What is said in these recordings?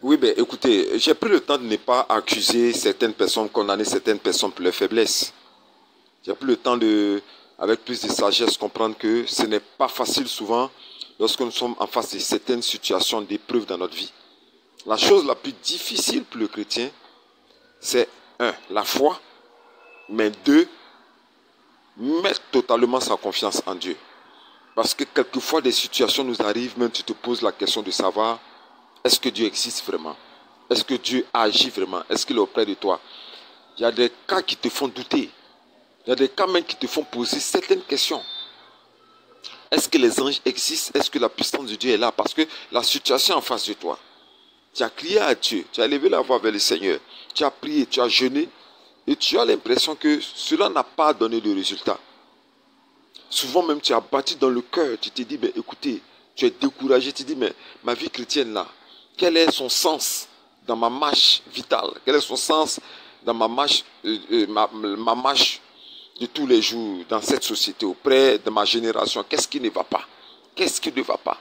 Oui, ben écoutez, j'ai pris le temps de ne pas accuser certaines personnes, condamner certaines personnes pour leurs faiblesses. J'ai pris le temps de, avec plus de sagesse, comprendre que ce n'est pas facile souvent lorsque nous sommes en face de certaines situations d'épreuve dans notre vie. La chose la plus difficile pour le chrétien, c'est un, la foi, mais deux, mettre totalement sa confiance en Dieu. Parce que quelquefois des situations nous arrivent, même tu te poses la question de savoir, est-ce que Dieu existe vraiment? Est-ce que Dieu agit vraiment? Est-ce qu'il est auprès de toi? Il y a des cas qui te font douter. Il y a des cas même qui te font poser certaines questions. Est-ce que les anges existent? Est-ce que la puissance de Dieu est là? Parce que la situation en face de toi, tu as crié à Dieu, tu as levé la voix vers le Seigneur, tu as prié, tu as jeûné, et tu as l'impression que cela n'a pas donné de résultat. Souvent même tu as battu dans le cœur, tu te dis, mais écoutez, tu es découragé, tu te dis, mais ma vie chrétienne là, quel est son sens dans ma marche vitale? Quel est son sens dans ma marche, ma marche de tous les jours dans cette société, auprès de ma génération? Qu'est-ce qui ne va pas? Qu'est-ce qui ne va pas?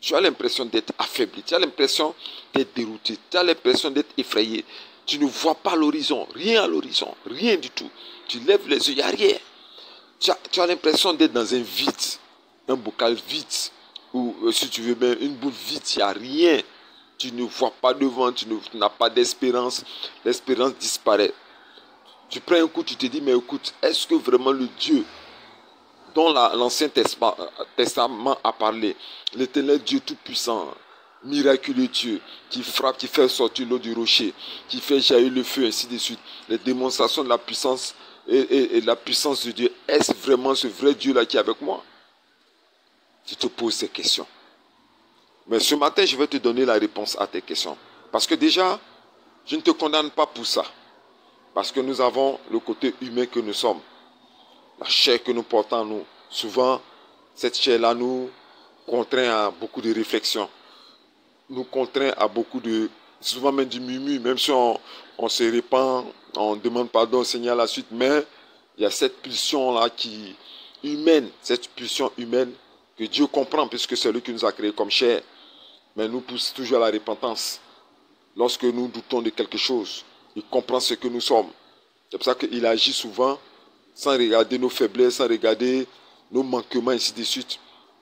Tu as l'impression d'être affaibli, tu as l'impression d'être dérouté, tu as l'impression d'être effrayé. Tu ne vois pas l'horizon, rien à l'horizon, rien du tout. Tu lèves les yeux, il n'y a rien. Tu as l'impression d'être dans un vide, un bocal vide, ou si tu veux bien, une boule vide, il n'y a rien. Tu ne vois pas devant, tu n'as pas d'espérance, l'espérance disparaît. Tu prends un coup, tu te dis, mais écoute, est-ce que vraiment le Dieu dont l'Ancien Testament a parlé, l'Éternel Dieu Tout-Puissant, miraculeux Dieu, qui frappe, qui fait sortir l'eau du rocher, qui fait jaillir le feu, ainsi de suite, les démonstrations de la puissance et la puissance de Dieu, est-ce vraiment ce vrai Dieu-là qui est avec moi? Tu te poses ces questions. Mais ce matin, je vais te donner la réponse à tes questions. Parce que déjà, je ne te condamne pas pour ça. Parce que nous avons le côté humain que nous sommes. La chair que nous portons en nous. Souvent, cette chair-là nous contraint à beaucoup de réflexions. Nous contraint à beaucoup de... Souvent même du murmure. Même si on se répand, on demande pardon au Seigneur à la suite. Mais il y a cette pulsion-là qui... humaine. Cette pulsion humaine que Dieu comprend puisque c'est lui qui nous a créés comme chair. Mais nous pousse toujours à la repentance. Lorsque nous doutons de quelque chose, il comprend ce que nous sommes. C'est pour ça qu'il agit souvent sans regarder nos faiblesses, sans regarder nos manquements, ainsi de suite.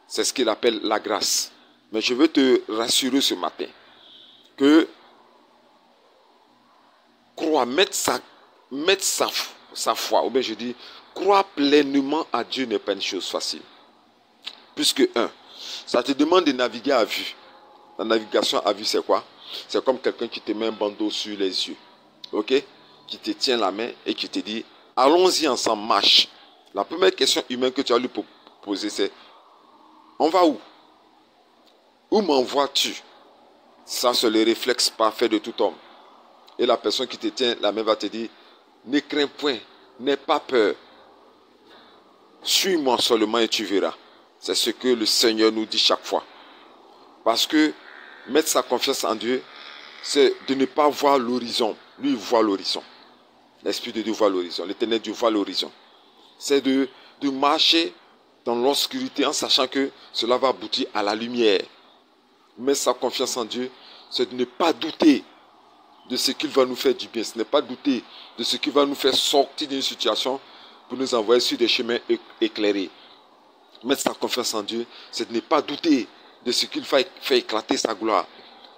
C'est ce qu'il appelle la grâce. Mais je veux te rassurer ce matin que croire, mettre sa foi, ou bien je dis, croire pleinement à Dieu n'est pas une chose facile. Puisque, ça te demande de naviguer à vue. La navigation à vue, c'est quoi? C'est comme quelqu'un qui te met un bandeau sur les yeux. Ok? Qui te tient la main et qui te dit, allons-y ensemble, marche. La première question humaine que tu as lui poser, c'est, on va où? Où m'envoies-tu? Ça, c'est le réflexe parfait de tout homme. Et la personne qui te tient la main va te dire, ne crains point, n'aie pas peur. Suis-moi seulement et tu verras. C'est ce que le Seigneur nous dit chaque fois. Parce que mettre sa confiance en Dieu, c'est de ne pas voir l'horizon. Lui, il voit l'horizon. L'Esprit de Dieu voit l'horizon. L'Éternel Dieu voit l'horizon. C'est de marcher dans l'obscurité en sachant que cela va aboutir à la lumière. Mettre sa confiance en Dieu, c'est de ne pas douter de ce qu'il va nous faire du bien. Ce n'est pas douter de ce qu'il va nous faire sortir d'une situation pour nous envoyer sur des chemins éclairés. Mettre sa confiance en Dieu, c'est de ne pas douter de ce qu'il va faire éclater sa gloire.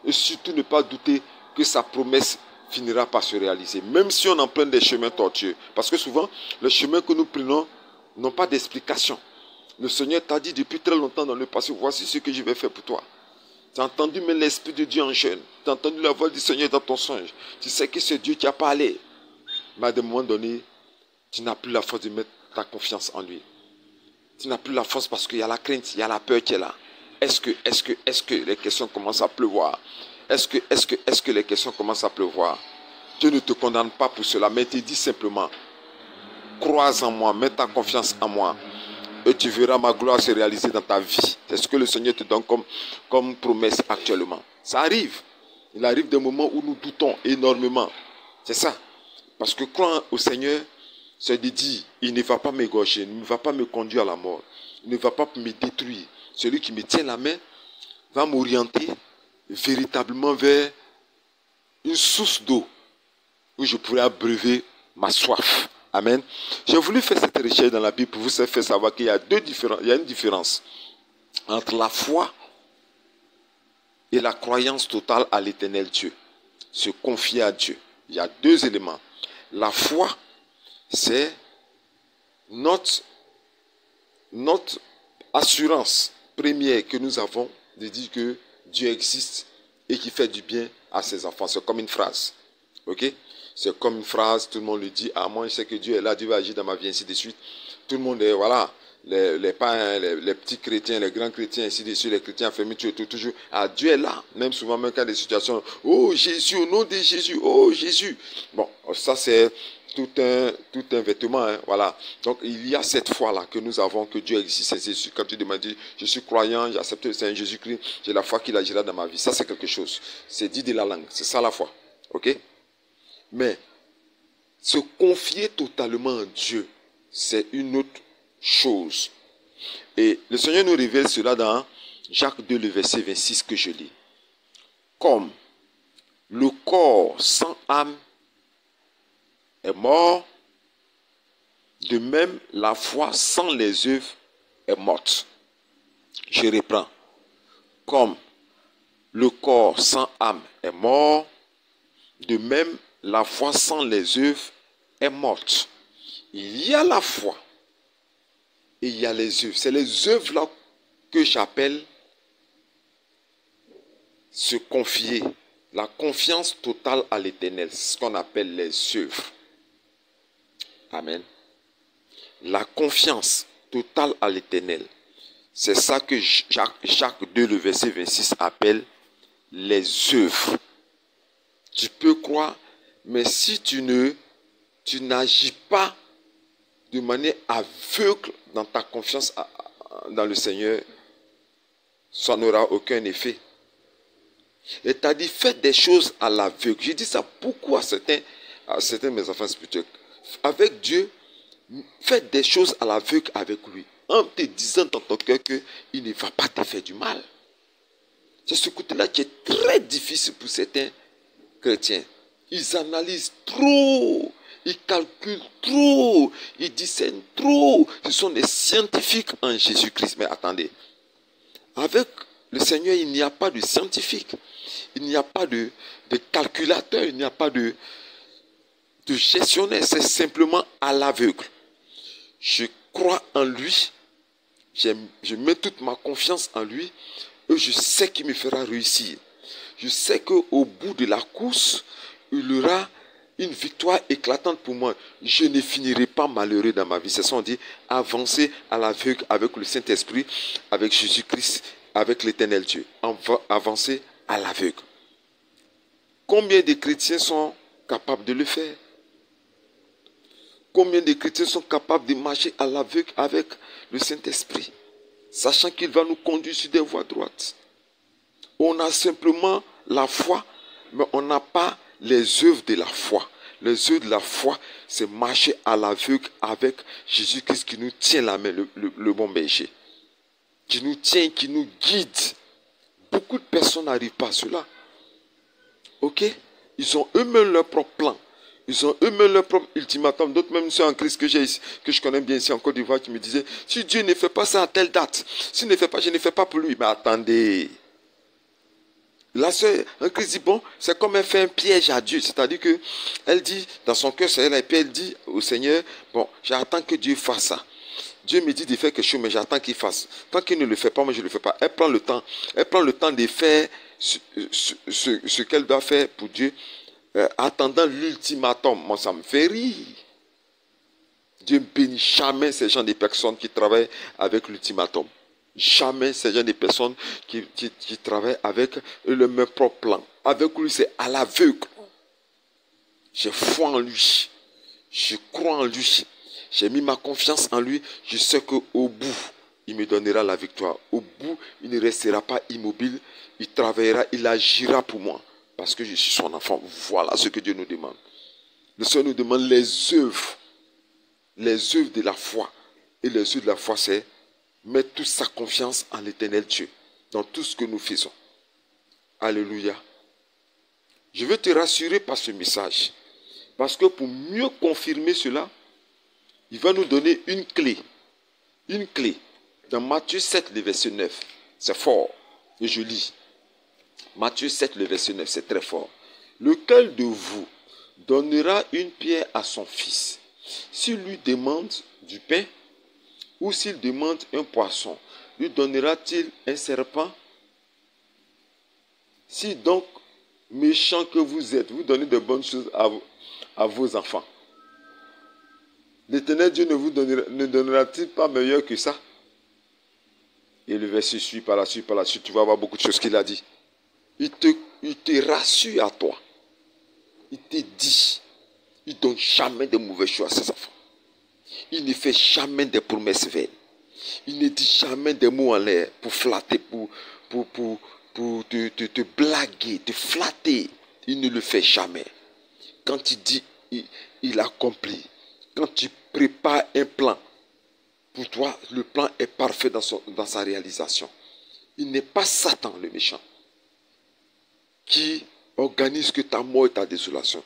Et surtout ne pas douter que sa promesse finira par se réaliser. Même si on emprunte des chemins tortueux. Parce que souvent, les chemins que nous prenons n'ont pas d'explication. Le Seigneur t'a dit depuis très longtemps dans le passé, voici ce que je vais faire pour toi. Tu as entendu même l'Esprit de Dieu en jeûne. Tu as entendu la voix du Seigneur dans ton songe. Tu sais que c'est Dieu qui a parlé. Mais à un moment donné, tu n'as plus la force de mettre ta confiance en lui. Tu n'as plus la force parce qu'il y a la crainte, il y a la peur qui est là. Est-ce que les questions commencent à pleuvoir? Est-ce que les questions commencent à pleuvoir? Dieu ne te condamne pas pour cela, mais il te dit simplement, crois en moi, mets ta confiance en moi. Et tu verras ma gloire se réaliser dans ta vie. C'est ce que le Seigneur te donne comme promesse actuellement. Ça arrive. Il arrive des moments où nous doutons énormément. C'est ça. Parce que croire au Seigneur, c'est de dire, il ne va pas m'égorger, il ne va pas me conduire à la mort. Il ne va pas me détruire. Celui qui me tient la main va m'orienter véritablement vers une source d'eau où je pourrais abreuver ma soif. Amen. J'ai voulu faire cette recherche dans la Bible pour vous faire savoir qu'il y a une différence entre la foi et la croyance totale à l'éternel Dieu. Se confier à Dieu. Il y a deux éléments. La foi, c'est notre assurance première que nous avons de dire que Dieu existe et qu'il fait du bien à ses enfants. C'est comme une phrase. Ok? C'est comme une phrase, tout le monde le dit. Ah, moi, je sais que Dieu est là, Dieu va agir dans ma vie, ainsi de suite. Tout le monde est, voilà, les païens, les petits chrétiens, les grands chrétiens, ainsi de suite, les chrétiens fermés, toujours. Ah, Dieu est là. Même souvent, même quand il y a des situations, oh Jésus, au nom de Jésus, oh Jésus. Bon, ça c'est tout un vêtement, hein, voilà. Donc, il y a cette foi-là que nous avons, que Dieu existe. C'est quand tu demandes, je suis croyant, j'ai accepté le Seigneur Jésus-Christ, j'ai la foi qu'il agira dans ma vie. Ça, c'est quelque chose. C'est dit de la langue. C'est ça la foi. Ok? Mais se confier totalement en Dieu, c'est une autre chose. Et le Seigneur nous révèle cela dans Jacques 2, le verset 26 que je lis. Comme le corps sans âme est mort, de même la foi sans les œuvres est morte. Je reprends. Comme le corps sans âme est mort, de même la foi sans les œuvres est morte. Il y a la foi et il y a les œuvres. C'est les œuvres-là que j'appelle se confier. La confiance totale à l'Éternel. C'est ce qu'on appelle les œuvres. Amen. La confiance totale à l'Éternel. C'est ça que Jacques 2, le verset 26 appelle les œuvres. Tu peux croire, mais si tu n'agis pas de manière aveugle dans ta confiance dans le Seigneur, ça n'aura aucun effet. Et tu as dit, faites des choses à l'aveugle. J'ai dit ça beaucoup à certains de mes enfants spirituels. Avec Dieu, faites des choses à l'aveugle avec lui, en te disant dans ton cœur qu'il ne va pas te faire du mal. C'est ce côté-là qui est très difficile pour certains chrétiens. Ils analysent trop, ils calculent trop, ils discernent trop. Ce sont des scientifiques en Jésus-Christ. Mais attendez, avec le Seigneur, il n'y a pas de scientifique, il n'y a pas de calculateur, il n'y a pas de gestionnaire. C'est simplement à l'aveugle. Je crois en lui, je mets toute ma confiance en lui et je sais qu'il me fera réussir. Je sais qu'au bout de la course, il y aura une victoire éclatante pour moi. Je ne finirai pas malheureux dans ma vie. C'est ça qu'on dit, avancer à l'aveugle avec le Saint-Esprit, avec Jésus-Christ, avec l'Éternel Dieu. Avancer à l'aveugle. Combien de chrétiens sont capables de le faire? Combien de chrétiens sont capables de marcher à l'aveugle avec le Saint-Esprit, sachant qu'il va nous conduire sur des voies droites? On a simplement la foi, mais on n'a pas les œuvres de la foi. Les œuvres de la foi, c'est marcher à l'aveugle avec Jésus-Christ qui nous tient la main, le bon berger. Qui nous tient, qui nous guide. Beaucoup de personnes n'arrivent pas à cela. Ok? Ils ont eux-mêmes leur propre plan. Ils ont eux-mêmes leur propre ultimatum. D'autres même sont en Christ que je connais bien ici en Côte d'Ivoire qui me disaient, si Dieu ne fait pas ça à telle date, s'il ne fait pas, je ne fais pas pour lui. Mais attendez. La sœur en Christ dit, bon, c'est comme elle fait un piège à Dieu. C'est-à-dire qu'elle dit, dans son cœur, et puis elle dit au Seigneur, bon, j'attends que Dieu fasse ça. Dieu me dit de faire quelque chose, mais j'attends qu'il fasse. Tant qu'il ne le fait pas, moi je ne le fais pas. Elle prend le temps de faire ce qu'elle doit faire pour Dieu, attendant l'ultimatum. Moi, ça me fait rire. Dieu ne bénit jamais ces gens des personnes qui travaillent avec l'ultimatum. Jamais ces gens des personnes qui travaillent avec le même propre plan. Avec lui, c'est à l'aveugle. J'ai foi en lui. Je crois en lui. J'ai mis ma confiance en lui. Je sais qu'au bout, il me donnera la victoire. Au bout, il ne restera pas immobile. Il travaillera, il agira pour moi. Parce que je suis son enfant. Voilà ce que Dieu nous demande. Le Seigneur nous demande les œuvres. Les œuvres de la foi. Et les œuvres de la foi, c'est mettre toute sa confiance en l'Éternel Dieu. Dans tout ce que nous faisons. Alléluia. Je veux te rassurer par ce message. Parce que pour mieux confirmer cela, il va nous donner une clé. Une clé. Dans Matthieu 7, le verset 9. C'est fort. Et je lis. Matthieu 7, le verset 9, c'est très fort. Lequel de vous donnera une pierre à son fils, s'il lui demande du pain, ou s'il demande un poisson, lui donnera-t-il un serpent? Si donc, méchant que vous êtes, vous donnez de bonnes choses à vos enfants, l'Éternel Dieu ne donnera-t-il pas meilleur que ça? Et le verset suit par la suite, tu vas voir beaucoup de choses qu'il a dit. Il te rassure à toi. Il te dit, il ne donne jamais de mauvais choix à ses enfants. Il ne fait jamais des promesses vaines. Il ne dit jamais des mots en l'air pour flatter, pour te blaguer, te flatter. Il ne le fait jamais. Quand il dit, il accomplit. Quand tu prépares un plan, pour toi, le plan est parfait dans sa réalisation. Il n'est pas Satan, le méchant, qui organise que ta mort et ta désolation,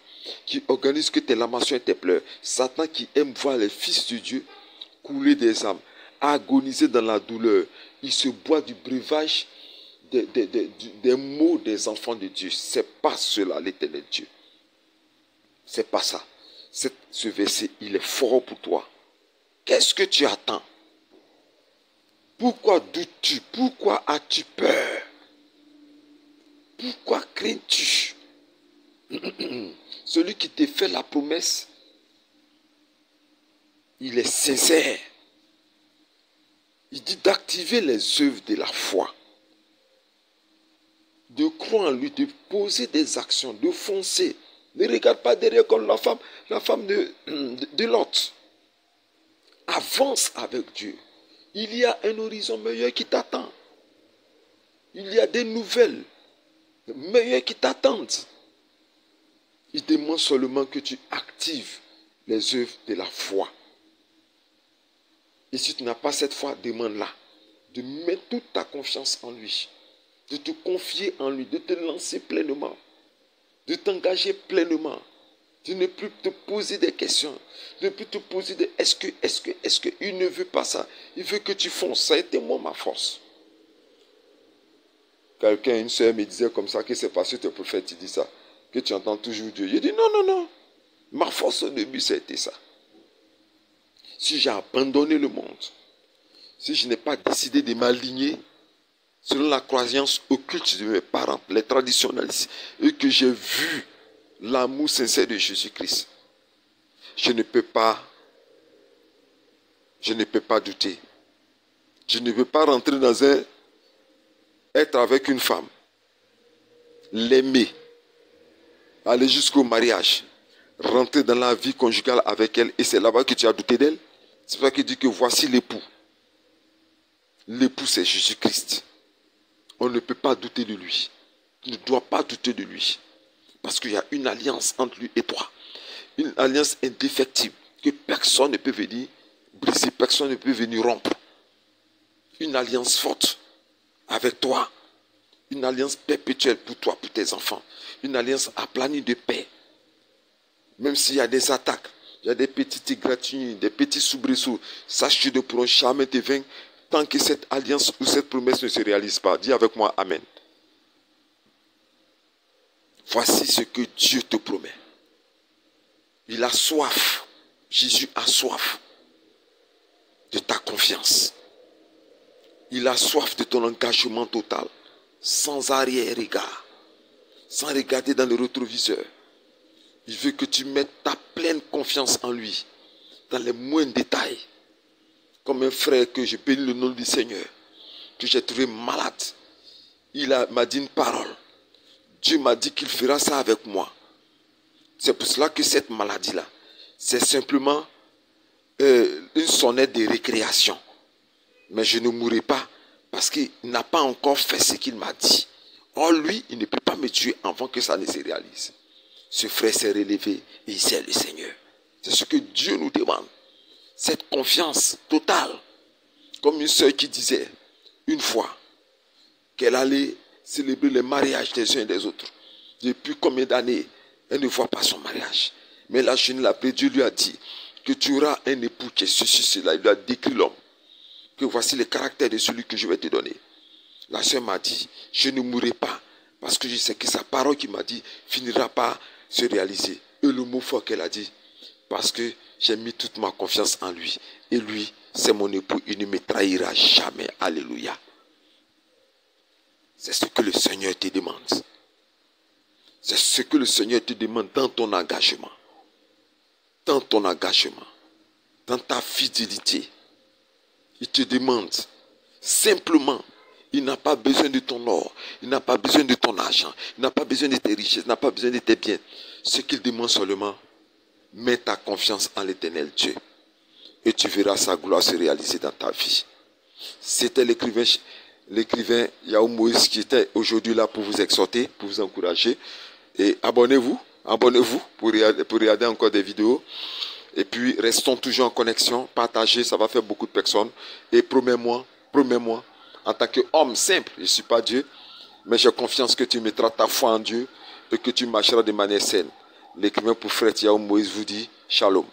qui organise que tes lamations et tes pleurs. Satan qui aime voir les fils de Dieu couler des âmes, agoniser dans la douleur. Il se boit du breuvage des mots des enfants de Dieu. C'est pas cela, l'Éternel Dieu. C'est pas ça. Ce verset, il est fort pour toi. Qu'est-ce que tu attends? Pourquoi doutes-tu? Pourquoi as-tu peur? Pourquoi crains-tu? Celui qui te fait la promesse, il est sincère. Il dit d'activer les œuvres de la foi, de croire en lui, de poser des actions, de foncer. Ne regarde pas derrière comme la femme de Lot. Avance avec Dieu. Il y a un horizon meilleur qui t'attend. Il y a des nouvelles meilleures qui t'attendent. Il demande seulement que tu actives les œuvres de la foi. Et si tu n'as pas cette foi, demande-la. De mettre toute ta confiance en lui. De te confier en lui. De te lancer pleinement. De t'engager pleinement. De ne plus te poser des questions. De ne plus te poser des est-ce que il ne veut pas ça. Il veut que tu fonces. Ça a été moi ma force. Quelqu'un, une soeur me disait comme ça que c'est parce que tu es prophète, tu dis ça. Que tu entends toujours Dieu. Je dis non. Ma force au début, ça a été ça. Si j'ai abandonné le monde, si je n'ai pas décidé de m'aligner selon la croyance occulte de mes parents, les traditionnalistes, et que j'ai vu l'amour sincère de Jésus-Christ, je ne peux pas douter. Je ne peux pas rentrer dans être avec une femme, l'aimer, aller jusqu'au mariage, rentrer dans la vie conjugale avec elle, et c'est là-bas que tu as douté d'elle. C'est pour ça qu'il dit que voici l'époux. L'époux, c'est Jésus-Christ. On ne peut pas douter de lui. Tu ne dois pas douter de lui. Parce qu'il y a une alliance entre lui et toi. Une alliance indéfectible que personne ne peut venir briser, personne ne peut venir rompre. Une alliance forte avec toi. Une alliance perpétuelle pour toi, pour tes enfants. Une alliance aplanie de paix. Même s'il y a des attaques, il y a des petites égratignures, des petits soubresauts, sache que tu ne pourras jamais te vaincre tant que cette alliance ou cette promesse ne se réalise pas. Dis avec moi Amen. Voici ce que Dieu te promet. Il a soif. Jésus a soif de ta confiance. Il a soif de ton engagement total, sans arrière-regard, sans regarder dans le rétroviseur. Il veut que tu mettes ta pleine confiance en lui, dans les moindres détails. Comme un frère que je bénis le nom du Seigneur, que j'ai trouvé malade. Il m'a dit une parole. Dieu m'a dit qu'il fera ça avec moi. C'est pour cela que cette maladie-là, c'est simplement une sonnette de récréation. Mais je ne mourrai pas parce qu'il n'a pas encore fait ce qu'il m'a dit. Or, lui, il ne peut pas me tuer avant que ça ne se réalise. Ce frère s'est relevé et il sait le Seigneur. C'est ce que Dieu nous demande. Cette confiance totale. Comme une sœur qui disait une fois qu'elle allait célébrer le mariage des uns et des autres. depuis combien d'années, elle ne voit pas son mariage. Mais la jeune l'a appelé, Dieu lui a dit que tu auras un époux qui est ceci, cela. Il lui a décrit l'homme. Que voici le caractère de celui que je vais te donner. La sœur m'a dit, je ne mourrai pas. Parce que je sais que sa parole qui m'a dit finira par se réaliser. Et le mot fort qu'elle a dit, parce que j'ai mis toute ma confiance en lui. Et lui, c'est mon époux, il ne me trahira jamais. Alléluia. C'est ce que le Seigneur te demande. C'est ce que le Seigneur te demande dans ton engagement. Dans ton engagement. Dans ta fidélité. Il te demande simplement. Il n'a pas besoin de ton or. Il n'a pas besoin de ton argent. Il n'a pas besoin de tes richesses. Il n'a pas besoin de tes biens. Ce qu'il demande seulement, mets ta confiance en l'Éternel Dieu. Et tu verras sa gloire se réaliser dans ta vie. C'était l'écrivain Yahou Moïse qui était aujourd'hui là pour vous exhorter, pour vous encourager. Et abonnez-vous pour regarder encore des vidéos. Et puis restons toujours en connexion, partagez, ça va faire beaucoup de personnes. Et promets-moi, en tant qu'homme simple, je ne suis pas Dieu, mais j'ai confiance que tu mettras ta foi en Dieu et que tu marcheras de manière saine. L'écrivain pour frère Yahou Moïse vous dit Shalom.